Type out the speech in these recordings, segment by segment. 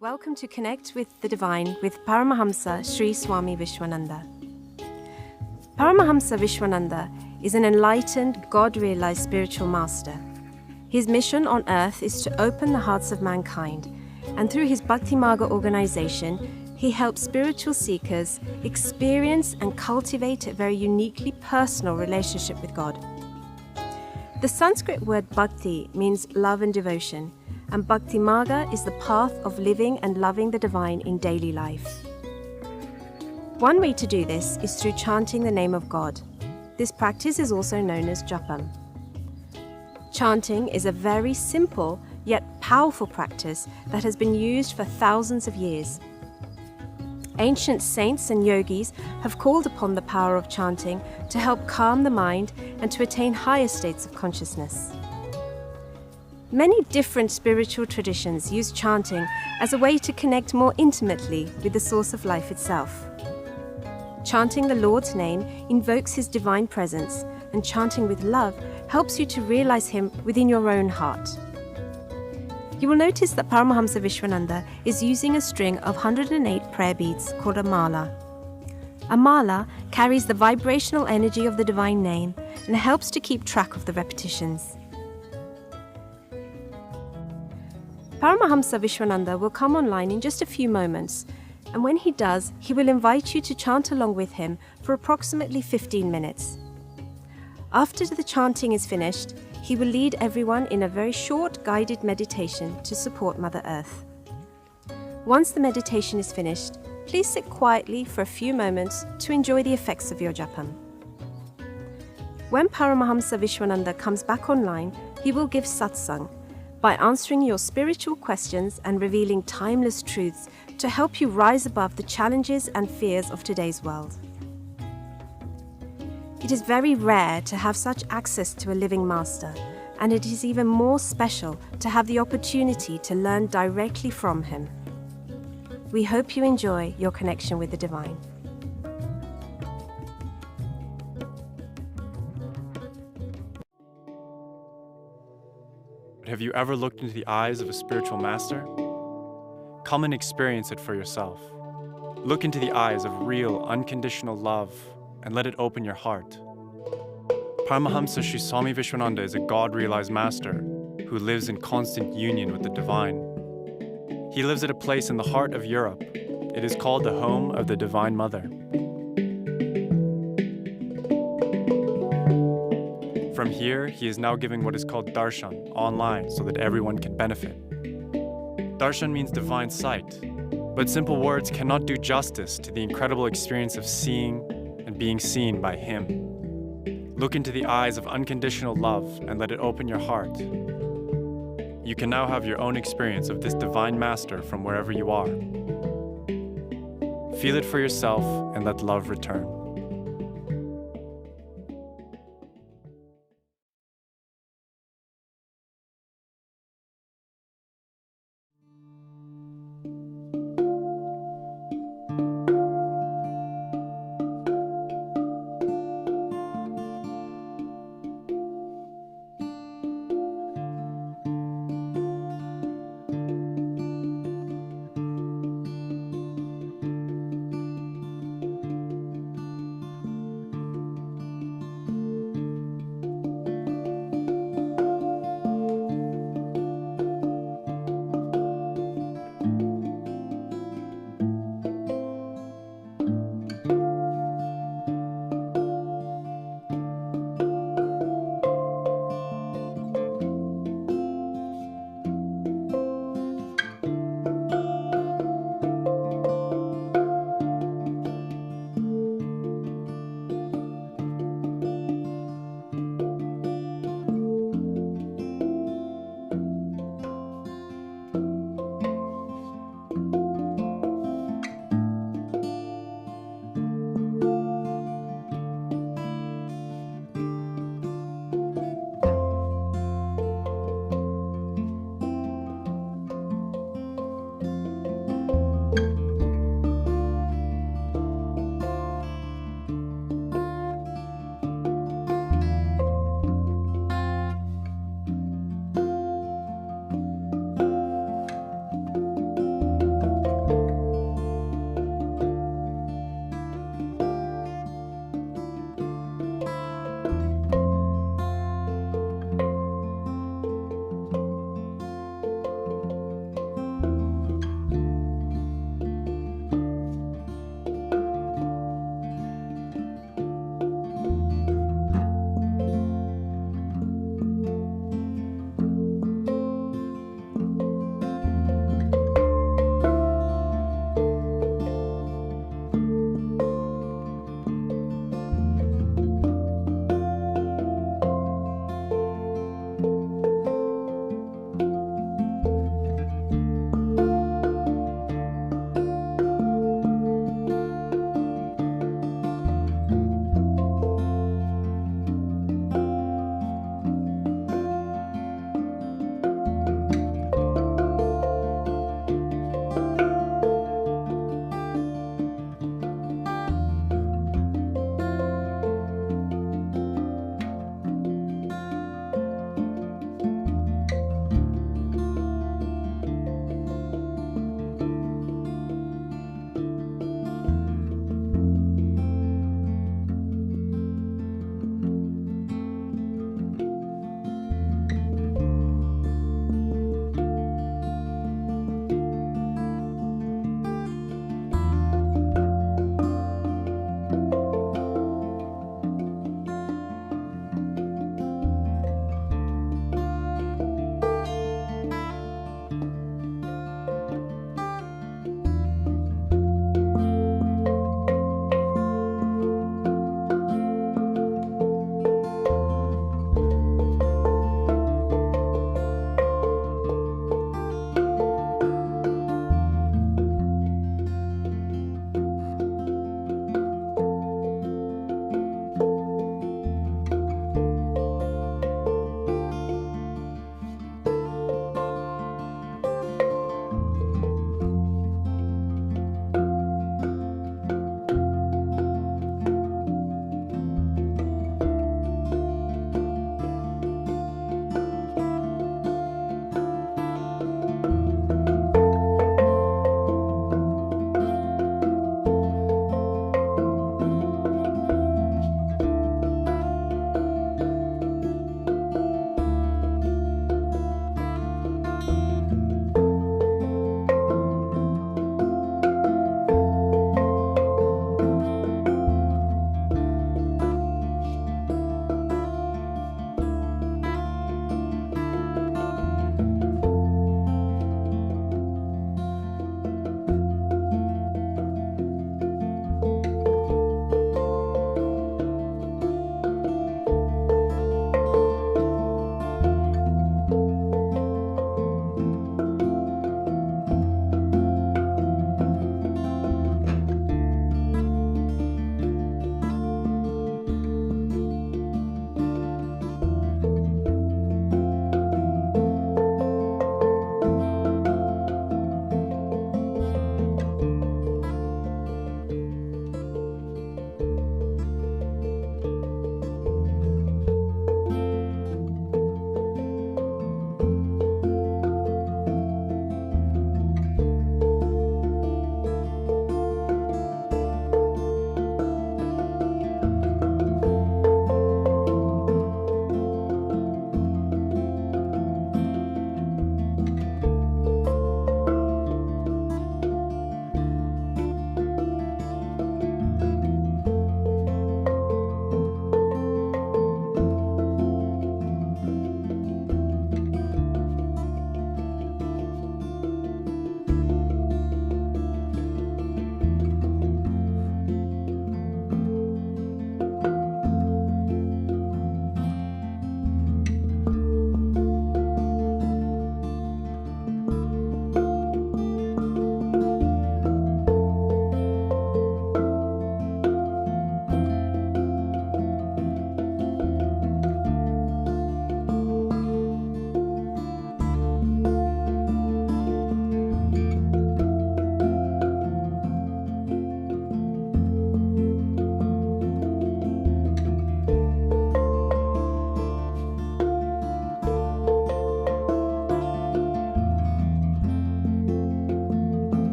Welcome to Connect with the Divine with Paramahamsa Sri Swami Vishwananda. Paramahamsa Vishwananda is an enlightened, God-realized spiritual master. His mission on earth is to open the hearts of mankind, and through his Bhakti Marga organization, he helps spiritual seekers experience and cultivate a very uniquely personal relationship with God. The Sanskrit word bhakti means love and devotion, and Bhakti Marga is the path of living and loving the divine in daily life. One way to do this is through chanting the name of God. This practice is also known as japam. Chanting is a very simple yet powerful practice that has been used for thousands of years. Ancient saints and yogis have called upon the power of chanting to help calm the mind and to attain higher states of consciousness. Many different spiritual traditions use chanting as a way to connect more intimately with the source of life itself. Chanting the Lord's name invokes His divine presence, and chanting with love helps you to realize Him within your own heart. You will notice that Paramahamsa Vishwananda is using a string of 108 prayer beads called a mala. A mala carries the vibrational energy of the divine name and helps to keep track of the repetitions. Paramahamsa Vishwananda will come online in just a few moments, and when he does, he will invite you to chant along with him for approximately 15 minutes. After the chanting is finished, he will lead everyone in a very short guided meditation to support Mother Earth. Once the meditation is finished, please sit quietly for a few moments to enjoy the effects of your japam. When Paramahamsa Vishwananda comes back online, he will give satsang by answering your spiritual questions and revealing timeless truths to help you rise above the challenges and fears of today's world. It is very rare to have such access to a living master, and it is even more special to have the opportunity to learn directly from him. We hope you enjoy your connection with the divine. Have you ever looked into the eyes of a spiritual master? Come and experience it for yourself. Look into the eyes of real, unconditional love and let it open your heart. Paramahamsa Sri Swami Vishwananda is a God-realized master who lives in constant union with the divine. He lives at a place in the heart of Europe. It is called the home of the Divine Mother. From here, he is now giving what is called darshan online so that everyone can benefit. Darshan means divine sight, but simple words cannot do justice to the incredible experience of seeing and being seen by him. Look into the eyes of unconditional love and let it open your heart. You can now have your own experience of this divine master from wherever you are. Feel it for yourself and let love return.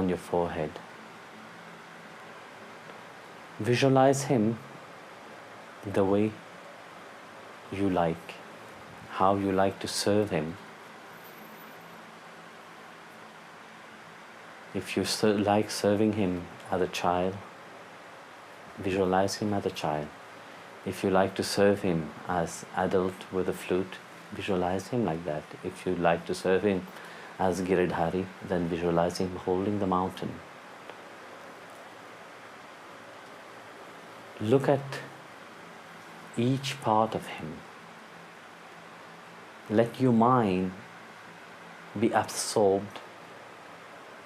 on your forehead. Visualize him the way you like, how you like to serve him. If you like serving him as a child, visualize him as a child. If you like to serve him as adult with a flute, visualize him like that. If you like to serve him as Giridhari, then visualize him holding the mountain. Look at each part of him. Let your mind be absorbed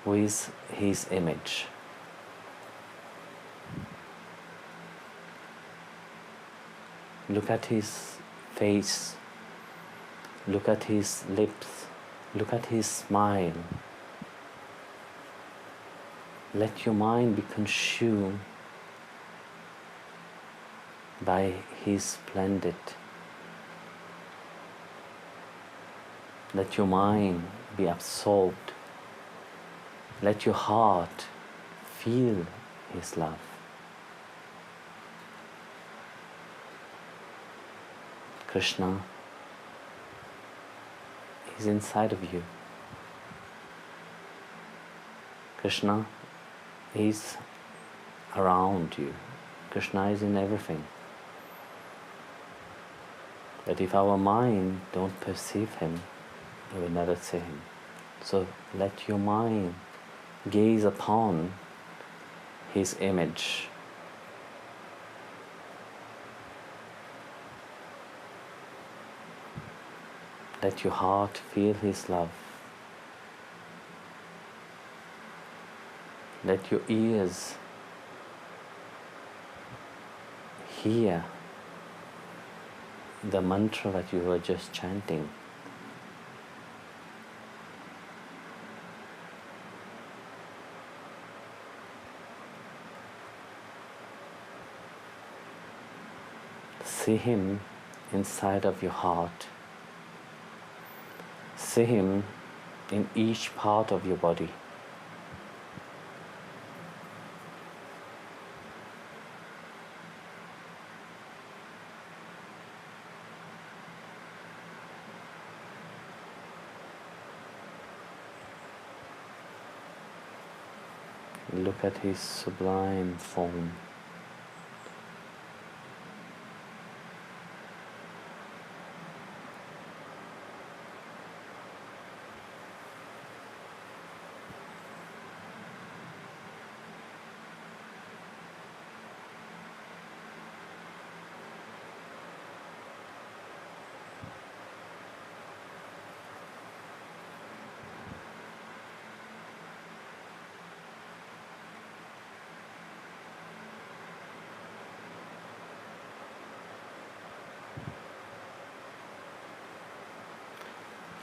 with his image. Look at his face, look at his lips, look at his smile. Let your mind be consumed by his splendid. Let your mind be absorbed. Let your heart feel his love. Krishna is inside of you. Krishna is around you. Krishna is in everything. But if our mind don't perceive him, we will never see him. So let your mind gaze upon his image. Let your heart feel his love. Let your ears hear the mantra that you were just chanting. See him inside of your heart. See him in each part of your body. Look at his sublime form.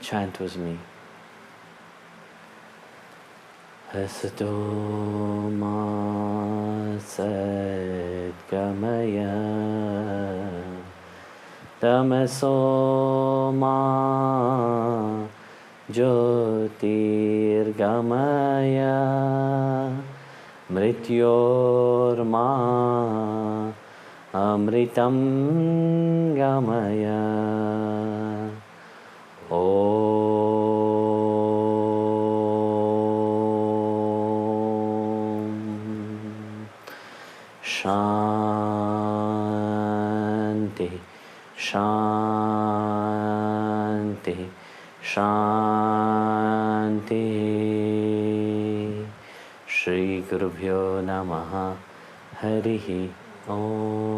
Chant with me. Asato ma sadgamaya tamaso ma jyotirgamaya mrityorma amritam gamaya. Shanti, Shanti, Shanti. Shri Gurubhyo Namaha Harihi Om.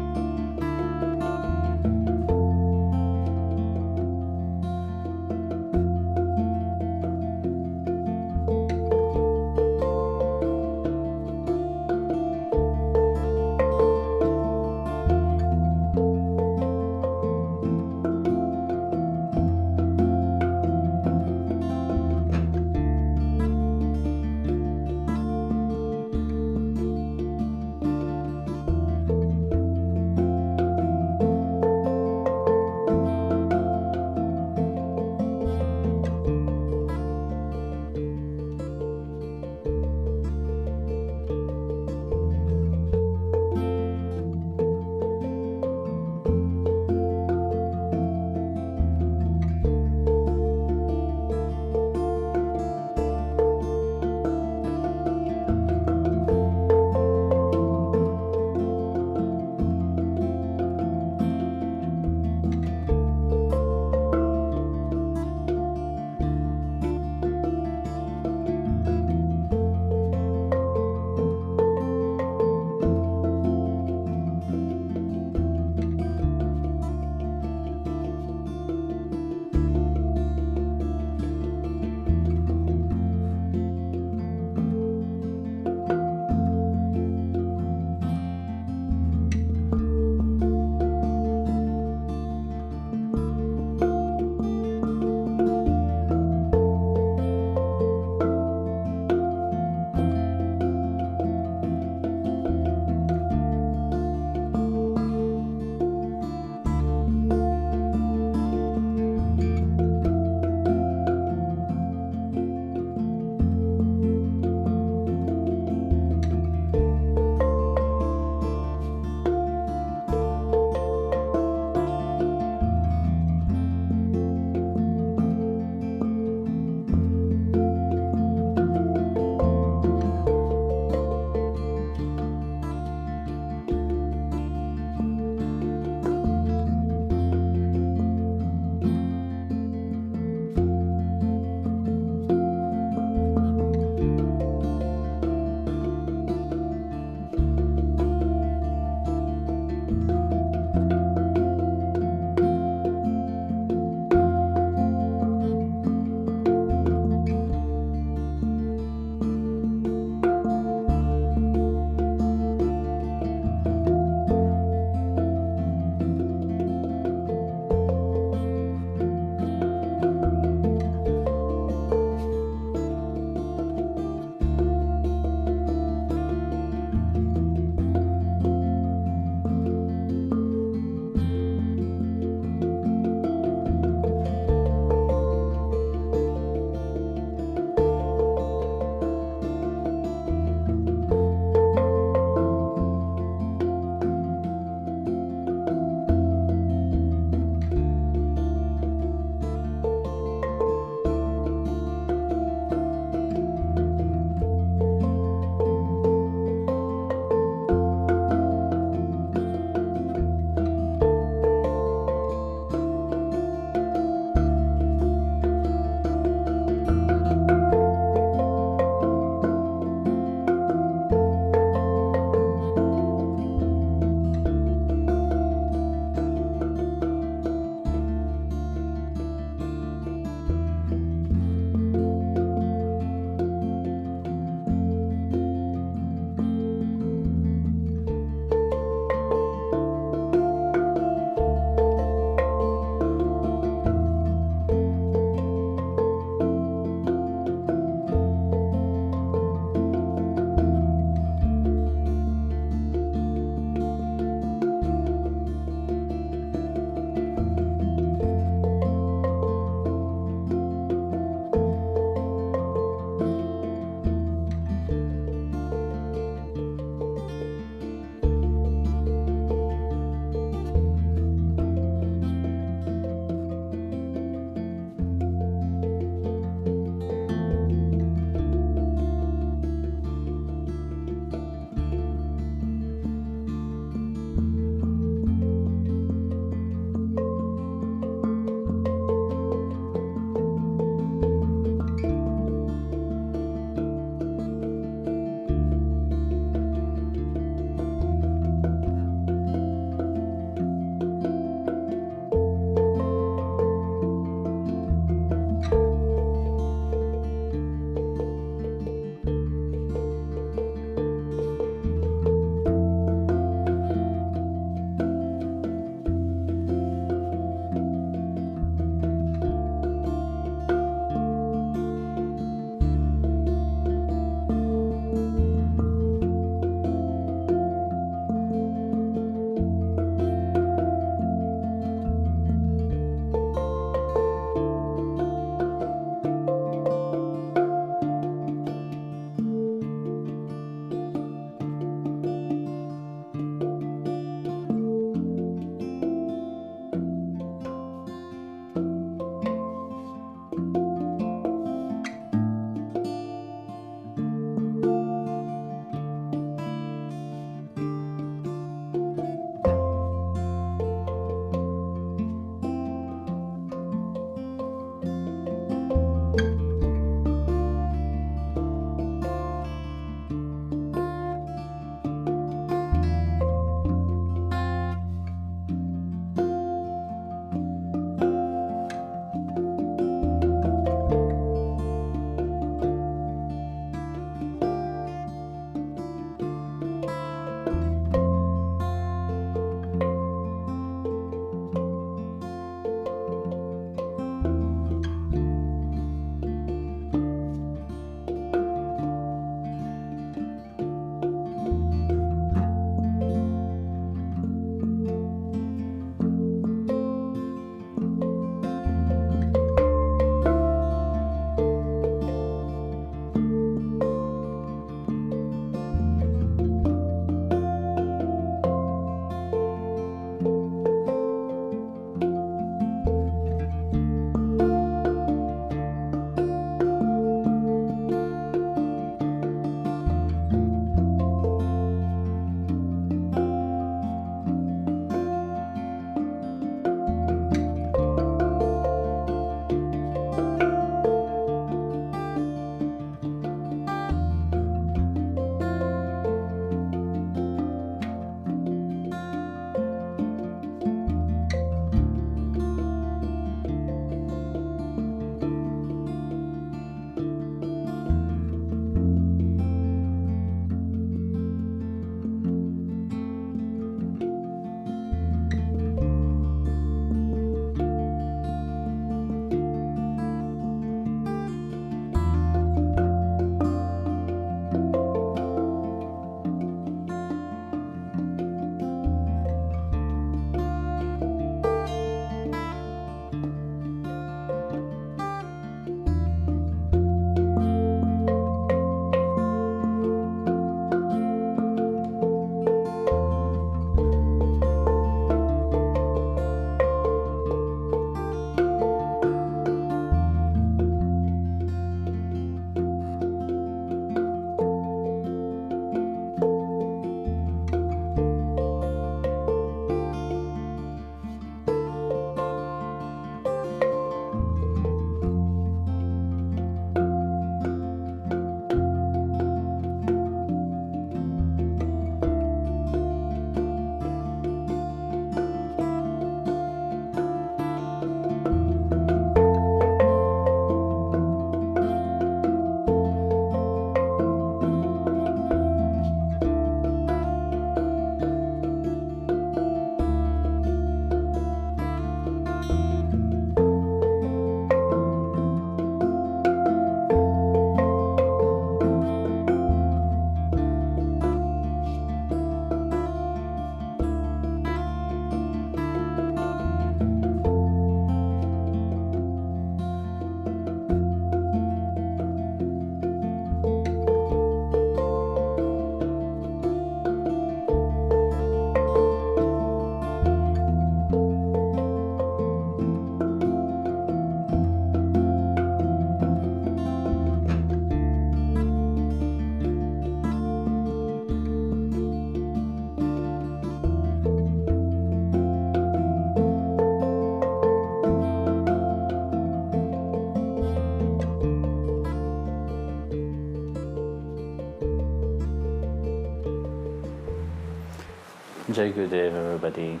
Jai Gurudev, everybody.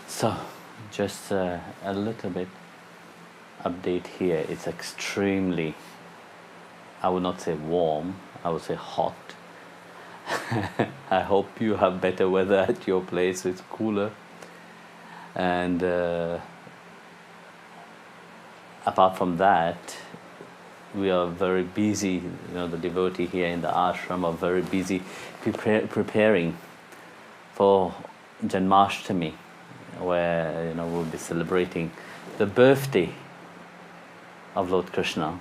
So, just a little bit update here. It's extremely, I would not say warm, I would say hot. I hope you have better weather at your place. It's cooler. And apart from that, we are very busy. The devotee here in the ashram are very busy preparing for Janmashtami, where we'll be celebrating the birthday of Lord Krishna,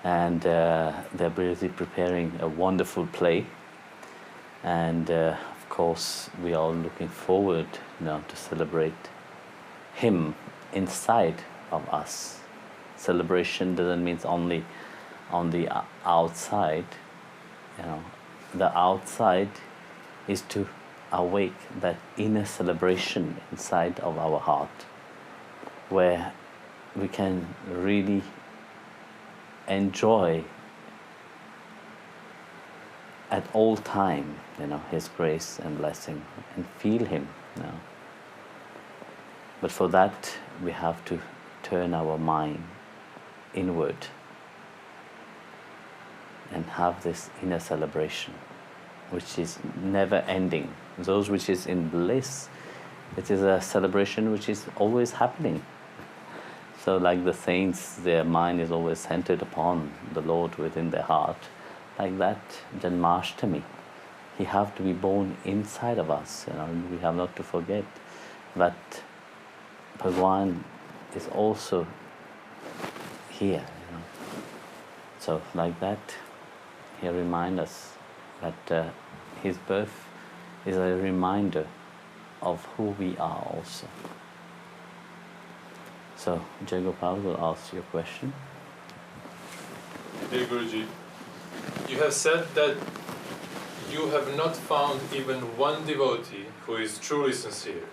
and they're busy preparing a wonderful play, and of course we are all looking forward to celebrate him inside of us. Celebration doesn't mean only on the outside. The outside is to awake that inner celebration inside of our heart, where we can really enjoy at all time his grace and blessing, and feel him. But for that we have to turn our mind inward and have this inner celebration, which is never ending. Those which is in bliss, it is a celebration which is always happening. So like the saints, their mind is always centered upon the Lord within their heart. Like that, Janmashtami, he have to be born inside of us. We have not to forget that Bhagwan is also here. So like that, he reminds us that his birth is a reminder of who we are also. So, Jai Gopal will ask you a question. Dear Guruji, you have said that you have not found even one devotee who is truly sincere.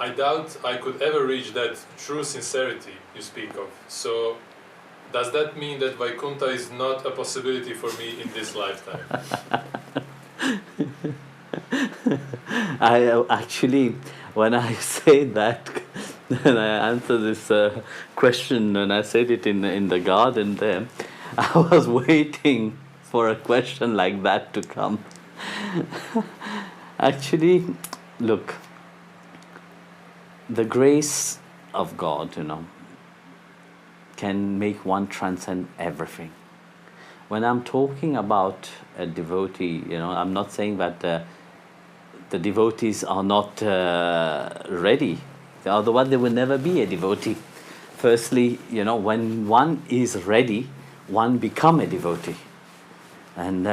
I doubt I could ever reach that true sincerity you speak of. So, does that mean that Vaikuntha is not a possibility for me in this lifetime? I actually, when I say that, and I answer this question, and I said it in the garden there, I was waiting for a question like that to come. Actually, look, the grace of God, can make one transcend everything. When I'm talking about a devotee, I'm not saying that the devotees are not ready. Otherwise, there will never be a devotee. Firstly, when one is ready, one become a devotee. And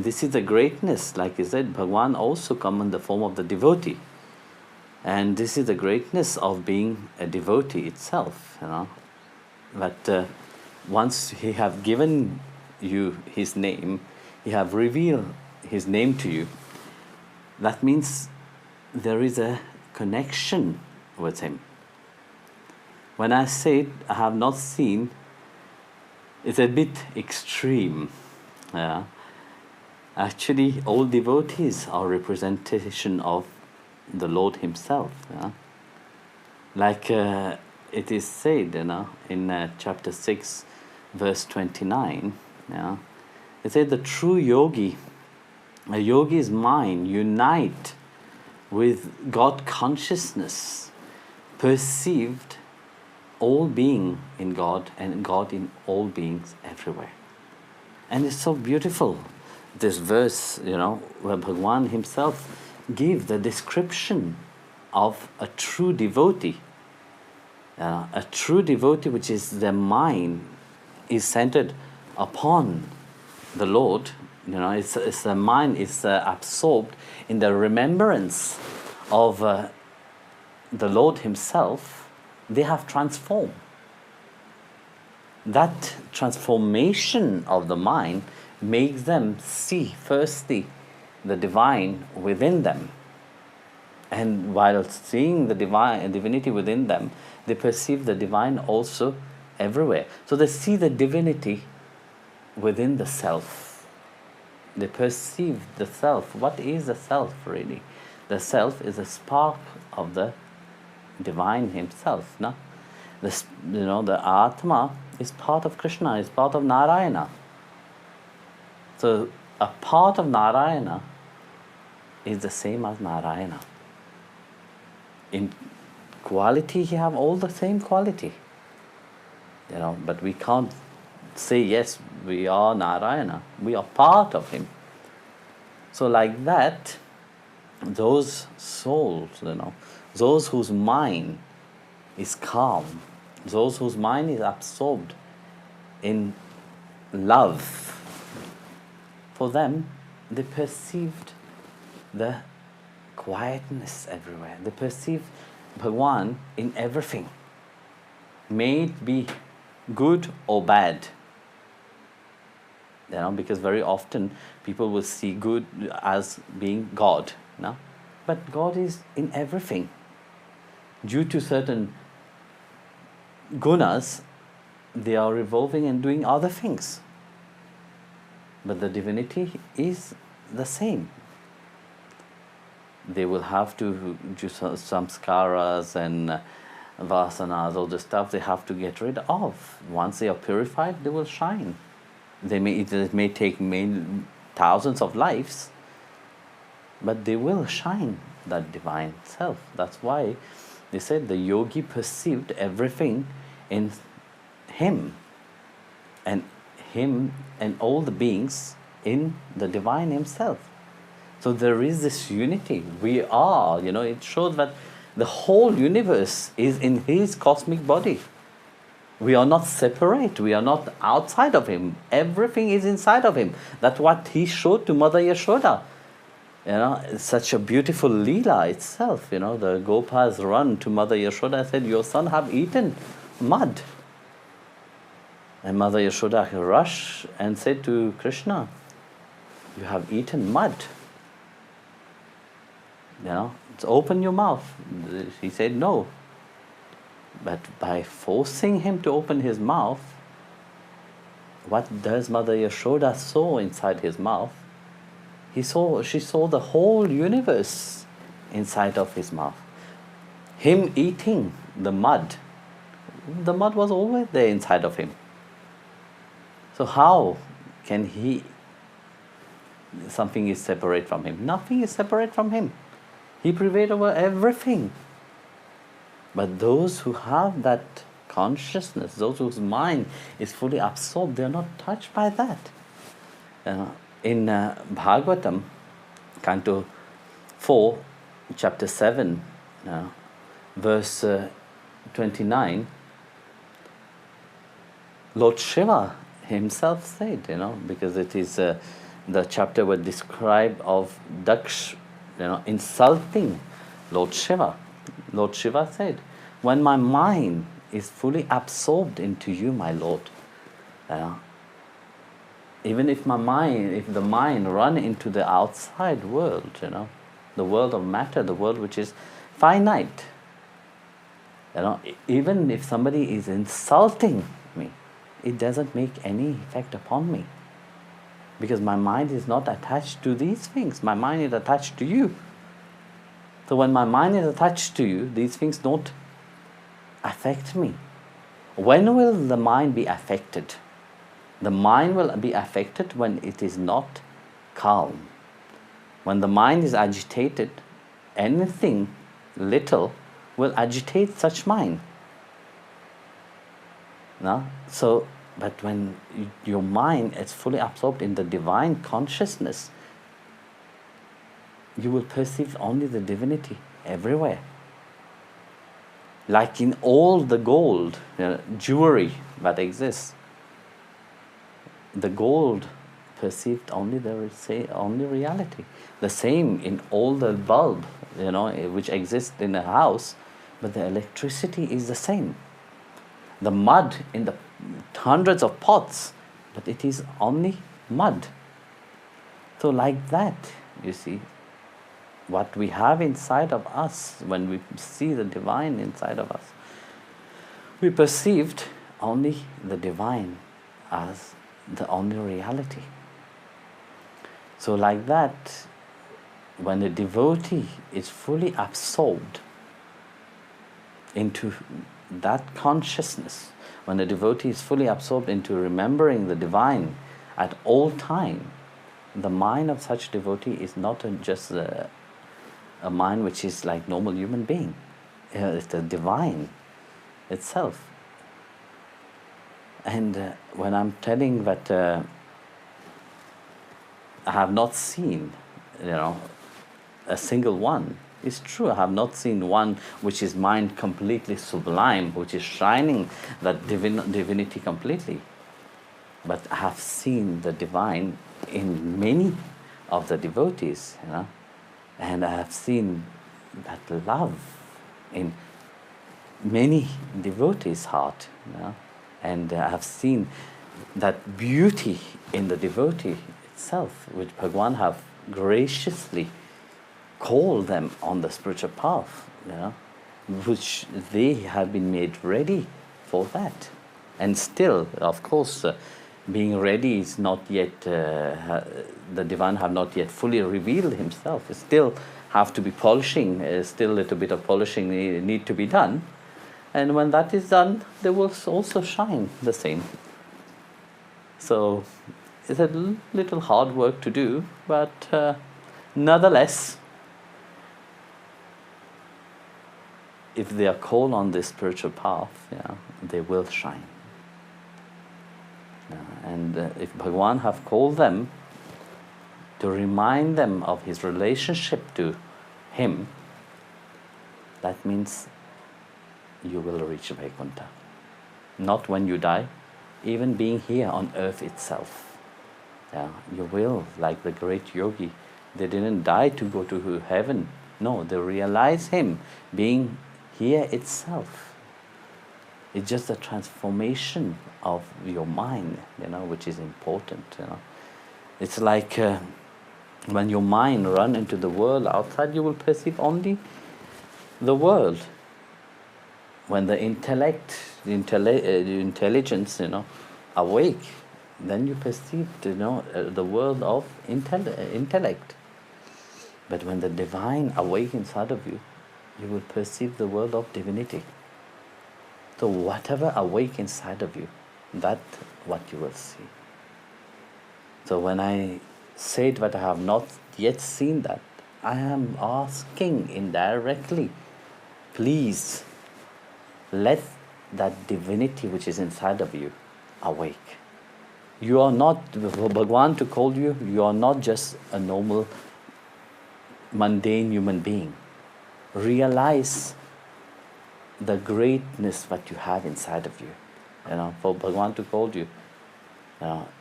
this is the greatness. Like you said, Bhagwan also come in the form of the devotee. And this is the greatness of being a devotee itself. That once he have given you his name, he have revealed his name to you, that means there is a connection with him. When I say I have not seen, it's a bit extreme. Actually, all devotees are representation of the Lord himself. Like it is said in chapter 6, verse 29, it said the true yogi, a yogi's mind unite with God consciousness, perceived all being in God and God in all beings everywhere. And it's so beautiful, this verse, where Bhagwan himself gives the description of a true devotee. A true devotee, which is their mind is centered upon the Lord. It's the mind is absorbed in the remembrance of the Lord himself. They have transformed. That transformation of the mind makes them see firstly the divine within them, and while seeing the divinity within them, they perceive the divine also everywhere. So they see the divinity within the self. They perceive the self. What is the self really? The self is a spark of the divine himself. No? The Atma is part of Krishna, is part of Narayana. So a part of Narayana is the same as Narayana. In quality, he have all the same quality. But we can't say, yes, we are Narayana. We are part of him. So like that, those souls, those whose mind is calm, those whose mind is absorbed in love, for them, they perceived the quietness everywhere. They perceive Bhagwan in everything, may it be good or bad. Because very often people will see good as being God. But God is in everything. Due to certain gunas, they are revolving and doing other things. But the divinity is the same. They will have to do samskaras and vasanas, all the stuff they have to get rid of. Once they are purified, they will shine. It may take thousands of lives, but they will shine that divine self. That's why they said the yogi perceived everything in him and all the beings in the divine himself. So there is this unity. We are, it shows that the whole universe is in his cosmic body. We are not separate. We are not outside of him. Everything is inside of him. That's what he showed to Mother Yashoda. It's such a beautiful Leela itself. The Gopas run to Mother Yashoda and said, your son have eaten mud. And Mother Yashoda rushed and said to Krishna, you have eaten mud. Open your mouth. He said no. But by forcing him to open his mouth, what does Mother Yashoda saw inside his mouth? She saw the whole universe inside of his mouth. Him eating the mud was always there inside of him. So how can something is separate from him? Nothing is separate from him. He prevailed over everything. But those who have that consciousness, those whose mind is fully absorbed, they are not touched by that. In Bhagavatam, Canto 4, Chapter 7, verse 29, Lord Shiva himself said, because it is the chapter where described of Daksh, insulting Lord Shiva. Lord Shiva said, when my mind is fully absorbed into you, my Lord, even if the mind run into the outside world, the world of matter, the world which is finite, even if somebody is insulting me, it doesn't make any effect upon me. Because my mind is not attached to these things. My mind is attached to you. So when my mind is attached to you, these things don't affect me. When will the mind be affected? The mind will be affected when it is not calm. When the mind is agitated, anything little will agitate such mind. But when your mind is fully absorbed in the divine consciousness, you will perceive only the divinity everywhere. Like in all the gold, jewelry that exists, the gold perceived only only reality. The same in all the bulb, which exists in a house, but the electricity is the same. The mud in the hundreds of pots, but it is only mud. So like that, you see, what we have inside of us, when we see the divine inside of us, we perceived only the divine as the only reality. So like that, when a devotee is fully absorbed into that consciousness, when a devotee is fully absorbed into remembering the divine at all time, the mind of such devotee is not just a mind which is like normal human being. It's the divine itself. And when I'm telling that I have not seen, a single one, it's true. I have not seen one which is mind completely sublime, which is shining that divinity completely. But I have seen the divine in many of the devotees, and I have seen that love in many devotees' heart, and I have seen that beauty in the devotee itself, which Bhagwan have graciously called them on the spiritual path, which they have been made ready for that. And still, of course, being ready is not yet, the divine have not yet fully revealed himself. It still have to be polishing, still a little bit of polishing need to be done. And when that is done, they will also shine the same. So it's a little hard work to do, but nonetheless, if they are called on this spiritual path, they will shine. And if Bhagwan have called them to remind them of his relationship to him, that means you will reach Vaikuntha. Not when you die, even being here on earth itself. You will, like the great yogi, they didn't die to go to heaven. No, they realize him being here itself. It's just a transformation of your mind, which is important. It's like when your mind runs into the world outside, you will perceive only the world. When the intellect, the intelligence, awake, then you perceive, the world of intellect. But when the divine awake inside of you, you will perceive the world of divinity. So whatever awake inside of you, that's what you will see. So when I said that I have not yet seen that, I am asking indirectly, please let that divinity which is inside of you awake. You are not, for Bhagwan to call you, you are not just a normal, mundane human being. Realize the greatness that you have inside of you. For Bhagwan to call you,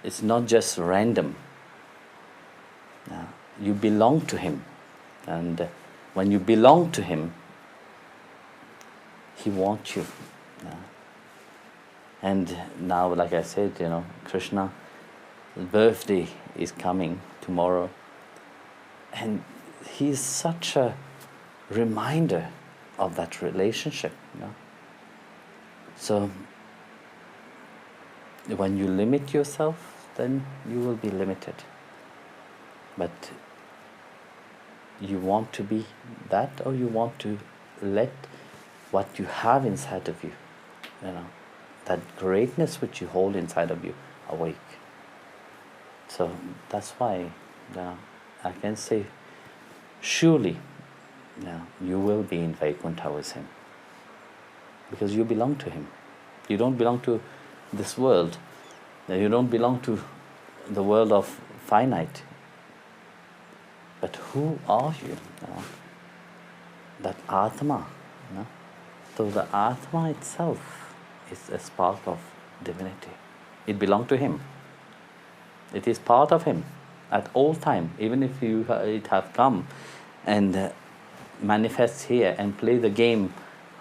it's not just random. You belong to him. And when you belong to him, he wants you. And now, like I said, Krishna's birthday is coming tomorrow. And he's such a reminder of that relationship. So when you limit yourself, then you will be limited. But you want to be that, or you want to let what you have inside of you, that greatness which you hold inside of you, awake. So that's why I can say, surely you will be in Vaikuntha with him. Because you belong to him. You don't belong to this world. You don't belong to the world of finite. But who are you? That Atma. So the Atma itself is a spark of divinity. It belongs to him. It is part of him at all time. Even if it have come and manifests here and play the game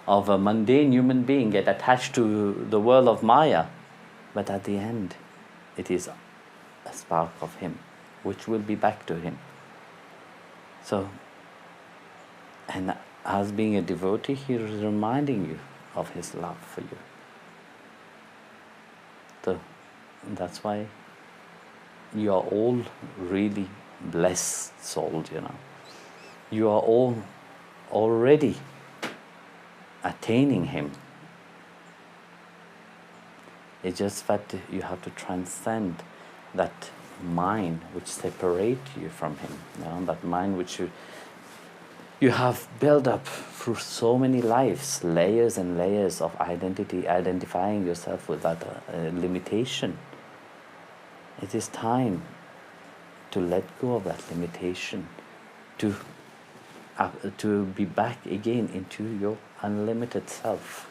of a mundane human being, get attached to the world of Maya, but at the end it is a spark of him which will be back to him. So, and as being a devotee, he is reminding you of his love for you. So that's why you are all really blessed soul, You are all already attaining Him. It's just that you have to transcend that mind which separates you from Him. That mind which you have built up through so many lives, layers and layers of identity, identifying yourself with that limitation. It is time to let go of that limitation, to be back again into your unlimited self.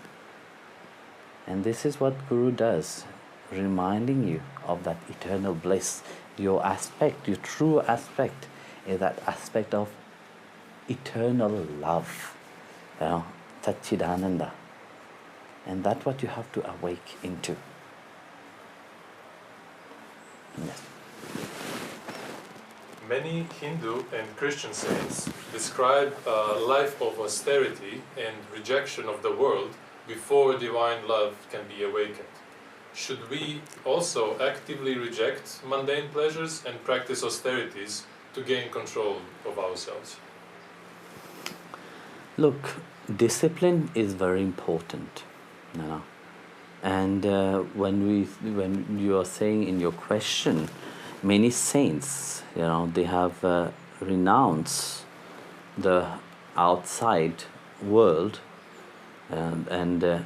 And this is what Guru does, reminding you of that eternal bliss. Your aspect, your true aspect, is that aspect of eternal love, Satchidananda. And that's what you have to awake into. Yes. Many Hindu and Christian saints describe a life of austerity and rejection of the world before divine love can be awakened. Should we also actively reject mundane pleasures and practice austerities to gain control of ourselves? Look, discipline is very important. And when you are saying in your question, many saints, they have renounced the outside world, and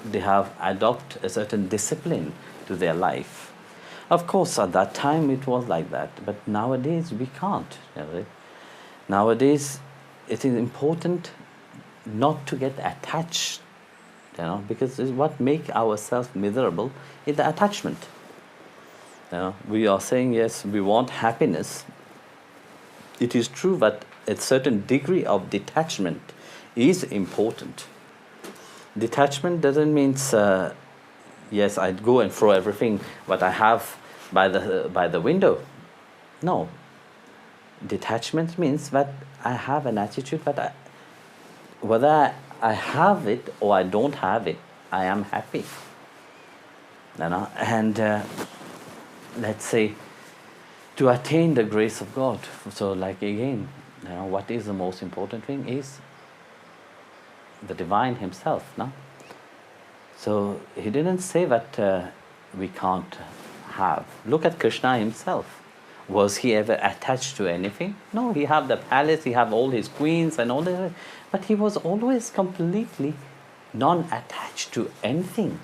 they have adopted a certain discipline to their life. Of course, at that time it was like that, but nowadays we can't. Nowadays, it is important not to get attached, because what makes ourselves miserable is the attachment. We are saying, yes, we want happiness. It is true that a certain degree of detachment is important. Detachment doesn't mean, yes, I'd go and throw everything what I have by the window. No. Detachment means that I have an attitude that whether I have it or I don't have it, I am happy. And let's say, to attain the grace of God, so like again, what is the most important thing is the divine Himself. So He didn't say that we can't have. Look at Krishna Himself. Was He ever attached to anything? No, He had the palace, He had all His queens and all that, but He was always completely non-attached to anything.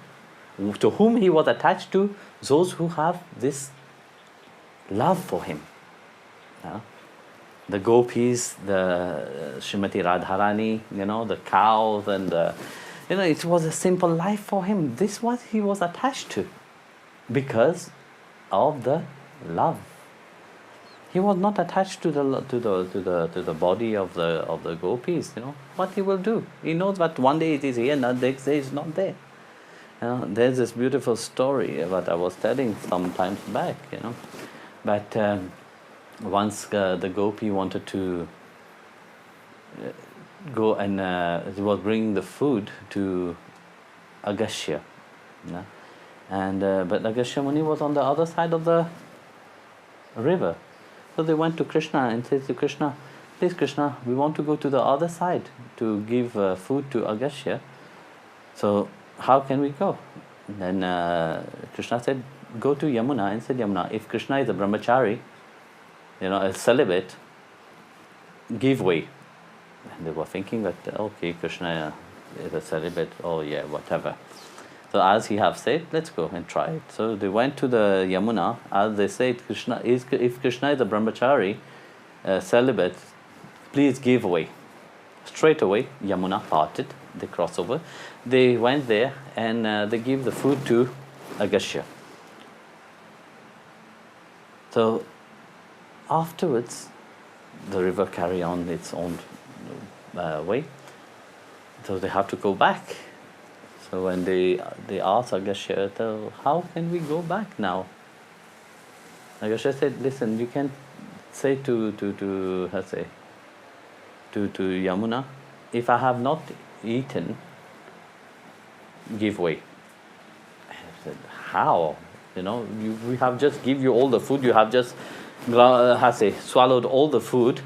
To whom He was attached to? Those who have this love for Him. The gopis, the Srimati Radharani, the cows, and it was a simple life for Him. This was He was attached to because of the love. He was not attached to the body of the gopis. What He will do? He knows that one day it is here, and the next day it's not there. There's this beautiful story that I was telling some times back. But once the gopi wanted to go and he was bringing the food to Agastya, and but Agastya Muni was on the other side of the river. So they went to Krishna and said to Krishna, "Please, Krishna, we want to go to the other side to give food to Agastya. So how can we go?" Then Krishna said, "Go to Yamuna," and said, "Yamuna, if Krishna is a brahmachari, a celibate, give way." And they were thinking that, okay, Krishna is a celibate, oh yeah, whatever. So as he have said, let's go and try it. So they went to the Yamuna. As they said, if Krishna is a brahmachari, celibate, please give way. Straight away, Yamuna parted. They crossed over. They went there and they give the food to Agastya. So afterwards, the river carry on its own way. So they have to go back. So when they asked Agastya, so how can we go back now? Agastya said, "Listen, you can say to Yamuna, if I have not eaten, give way." And I said, "How? We have just give you all the food. You have just swallowed all the food,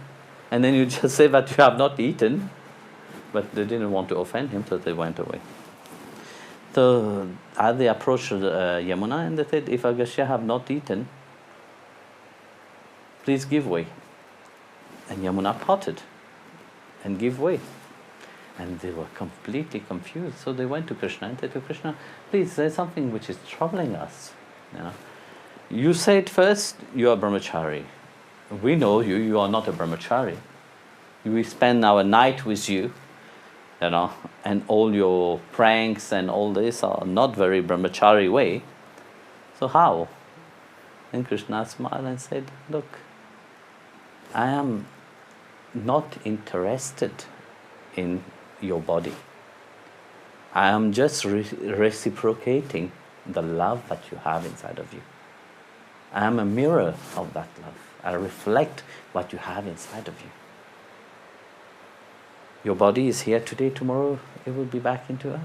and then you just say that you have not eaten, but they didn't want to offend him, so they went away. So as they approached Yamuna, and they said, if Agastya have not eaten, please give way. And Yamuna parted and gave way. And they were completely confused. So they went to Krishna and said to Krishna, please, there's something which is troubling us. You said first, you are brahmachari. We know you, you are not a brahmachari. We spend our night with you, and all your pranks and all this are not very brahmachari way. So how? And Krishna smiled and said, look, I am not interested in your body. I am just reciprocating the love that you have inside of you. I am a mirror of that love. I reflect what you have inside of you. Your body is here today, tomorrow it will be back into earth.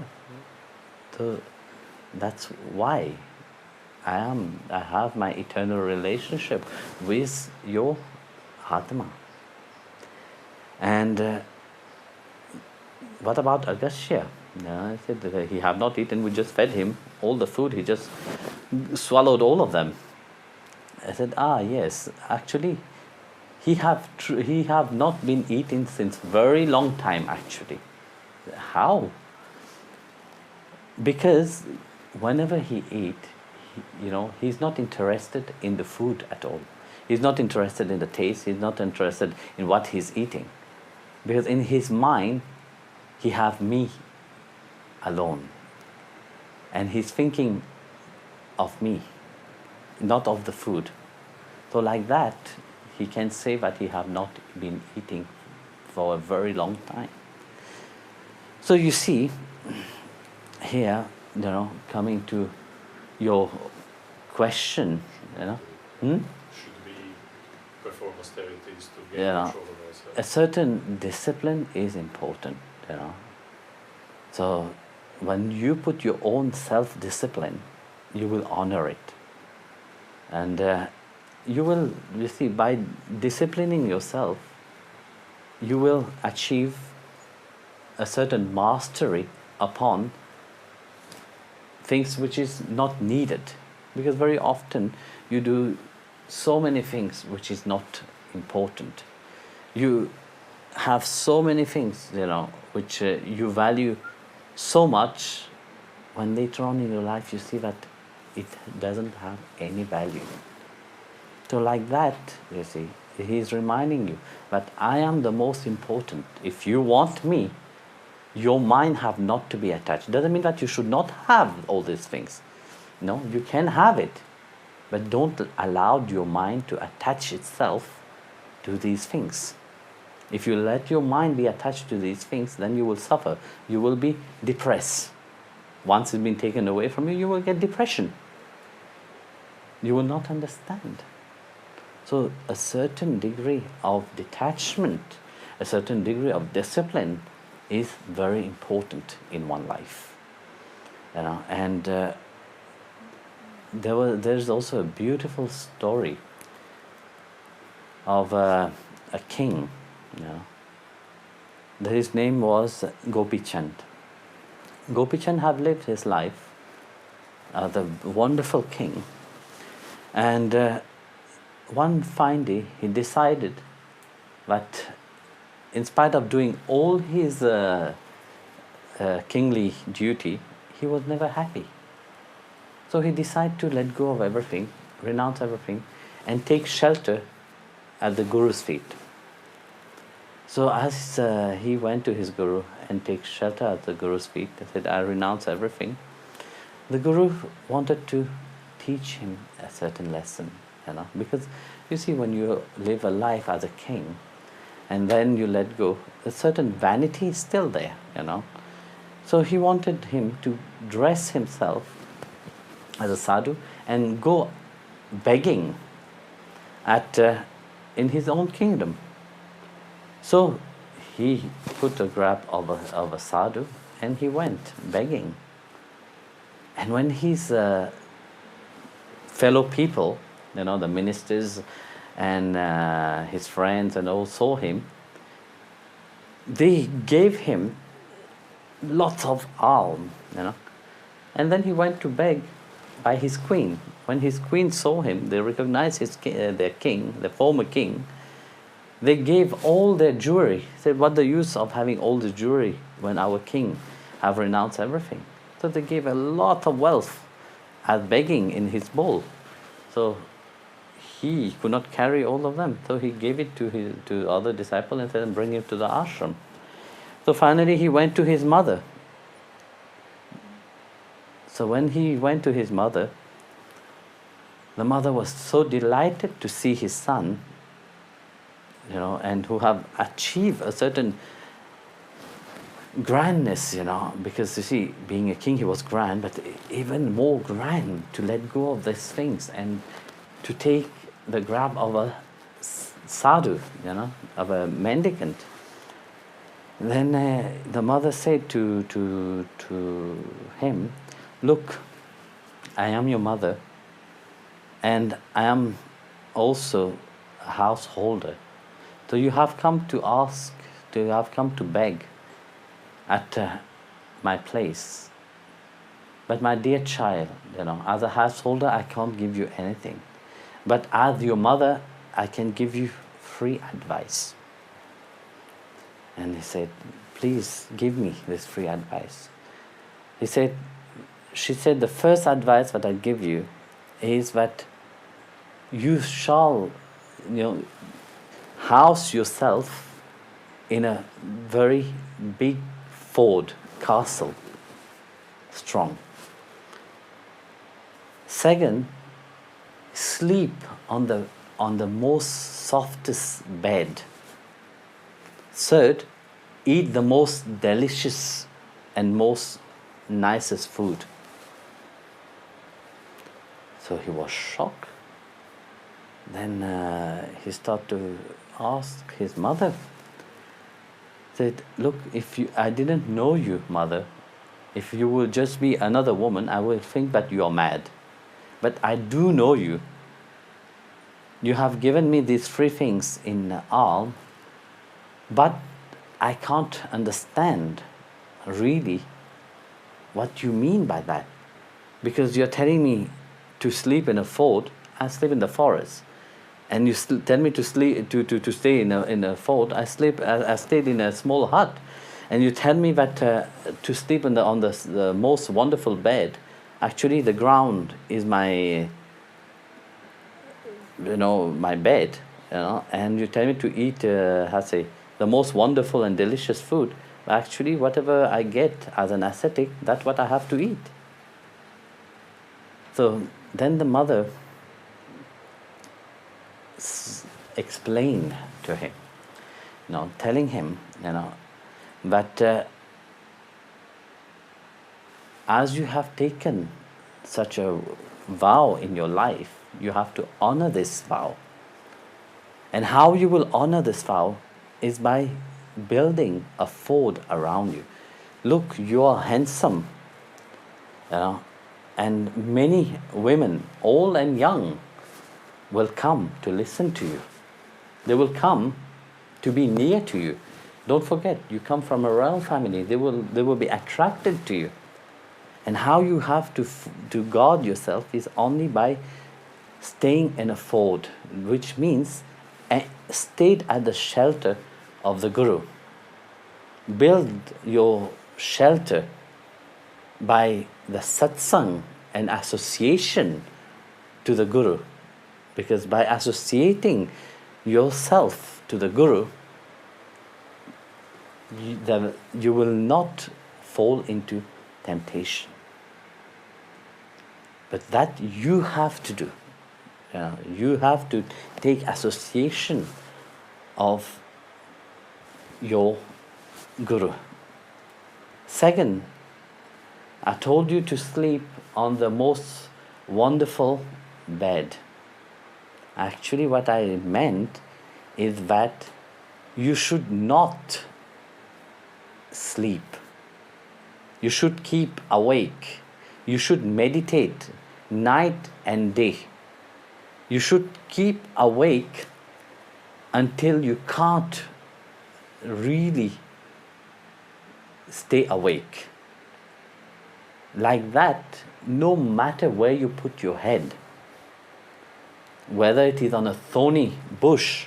So that's why I have my eternal relationship with your Atma. And what about Agastya? I said that he have not eaten, we just fed him all the food, he just swallowed all of them. I said, yes, actually, he have not been eating since very long time, actually. How? Because whenever he eat, he's not interested in the food at all. He's not interested in the taste, he's not interested in what he's eating. Because in his mind, he have me alone. And he's thinking of me, not of the food. So like that, he can say that he have not been eating for a very long time. So you see, here, coming to your question, Should we perform austerities to gain control of ourselves? A certain discipline is important, So when you put your own self-discipline, you will honor it. And you see, by disciplining yourself, you will achieve a certain mastery upon things which is not needed. Because very often you do so many things which is not important. You have so many things, which you value so much, when later on in your life you see that it doesn't have any value. So like that, you see, he is reminding you that I am the most important. If you want me, your mind have not to be attached. Doesn't mean that you should not have all these things. No, you can have it, but don't allow your mind to attach itself to these things. If you let your mind be attached to these things, then you will suffer. You will be depressed. Once it's been taken away from you, you will get depression. You will not understand. So a certain degree of detachment, a certain degree of discipline is very important in one life. And there's also a beautiful story of a king. His name was Gopichand. Gopichand had lived his life as a wonderful king, and one fine day he decided that in spite of doing all his kingly duty, he was never happy. So he decided to let go of everything, renounce everything, and take shelter at the Guru's feet. So as he went to his Guru and take shelter at the Guru's feet, he said, I renounce everything. The Guru wanted to teach him a certain lesson, because you see, when you live a life as a king and then you let go, a certain vanity is still there, So he wanted him to dress himself as a sadhu and go begging in his own kingdom. So he put a grab of a sadhu and he went begging. And when his fellow people, the ministers and his friends and all saw him, they gave him lots of alms, and then he went to beg by his queen. When his queen saw him, they recognized their king, the former king. They gave all their jewelry. Said, what the use of having all the jewelry when our king have renounced everything? So they gave a lot of wealth as begging in his bowl. So he could not carry all of them. So he gave it to other disciples and said, bring him to the ashram. So finally he went to his mother. So when he went to his mother, the mother was so delighted to see his son, and who have achieved a certain grandness, because you see, being a king, he was grand, but even more grand to let go of these things and to take the grab of a sadhu, of a mendicant. Then the mother said to him, look, I am your mother, and I am also a householder. So you have come to ask, you have come to beg at my place. But my dear child, as a householder, I can't give you anything. But as your mother, I can give you free advice. And he said, please give me this free advice. She said, the first advice that I give you is that you shall, house yourself in a very big fort, castle, strong. Second, sleep on the most softest bed. Third, eat the most delicious and most nicest food. So he was shocked. Then he started to ask his mother. Said, look, I didn't know you, mother. If you would just be another woman, I would think that you are mad. But I do know you. You have given me these three things in alms, but I can't understand really what you mean by that. Because you're telling me to sleep in a fort, I sleep in the forest. And you tell me to sleep to stay in a fort, I stayed in a small hut. And you tell me that to sleep on the most wonderful bed. Actually, the ground is my bed, and you tell me to eat, the most wonderful and delicious food. But actually, whatever I get as an ascetic, that's what I have to eat. So then the mother explained to him, telling him, that as you have taken such a vow in your life, you have to honor this vow. And how you will honor this vow is by building a fort around you. Look, you are handsome, and many women, old and young, will come to listen to you. They will come to be near to you. Don't forget, you come from a royal family. They will be attracted to you. And how you have to guard yourself is only by staying in a fort, which means stayed at the shelter of the Guru. Build your shelter by the satsang and association to the Guru. Because by associating yourself to the Guru, you will not fall into temptation. But that you have to do. You have to take association of your Guru. Second, I told you to sleep on the most wonderful bed. Actually, what I meant is that you should not sleep. You should keep awake. You should meditate night and day. You should keep awake until you can't really stay awake. Like that, no matter where you put your head, whether it is on a thorny bush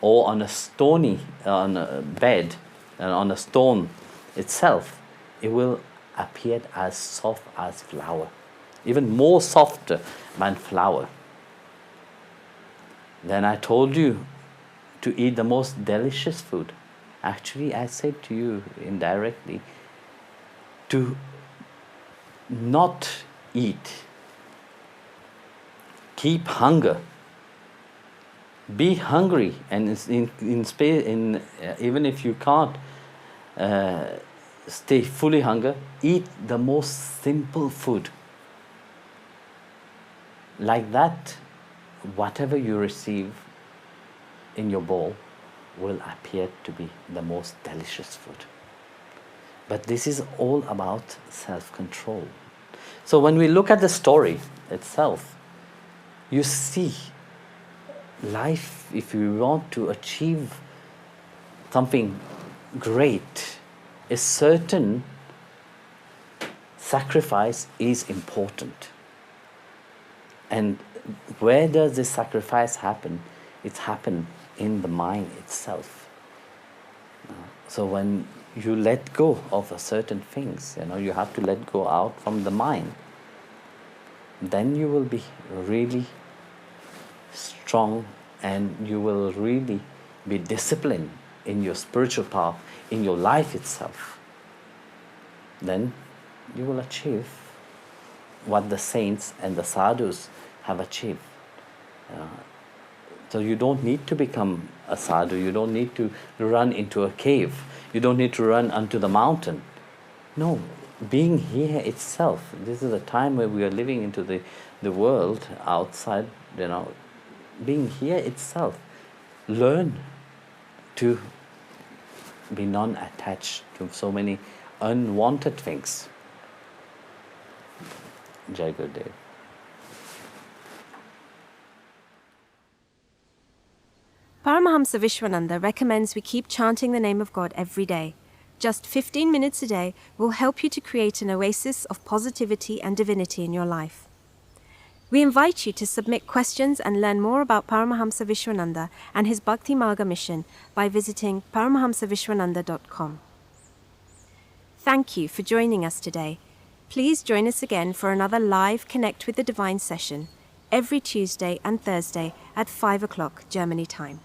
or on a bed and on a stone itself, it will appear as soft as flower, even more softer than flower. Then I told you to eat the most delicious food. Actually, I said to you indirectly to not eat. Keep hunger. Be hungry, and even if you can't stay fully hungry, eat the most simple food. Like that, whatever you receive in your bowl will appear to be the most delicious food. But this is all about self-control. So when we look at the story itself, you see life, if you want to achieve something great, a certain sacrifice is important. And where does this sacrifice happen? It's happened in the mind itself. So when you let go of certain things, you have to let go out from the mind, then you will be really strong and you will really be disciplined in your spiritual path, in your life itself. Then you will achieve what the saints and the sadhus have achieved. So you don't need to become a sadhu, you don't need to run into a cave, you don't need to run onto the mountain. No, being here itself, this is a time where we are living into the world outside, being here itself, learn to be non-attached to so many unwanted things. Jai Gurudev. Paramahamsa Vishwananda recommends we keep chanting the name of God every day. Just 15 minutes a day will help you to create an oasis of positivity and divinity in your life. We invite you to submit questions and learn more about Paramahamsa Vishwananda and his Bhakti Marga mission by visiting paramahamsavishwananda.com. Thank you for joining us today. Please join us again for another live Connect with the Divine session every Tuesday and Thursday at 5 o'clock Germany time.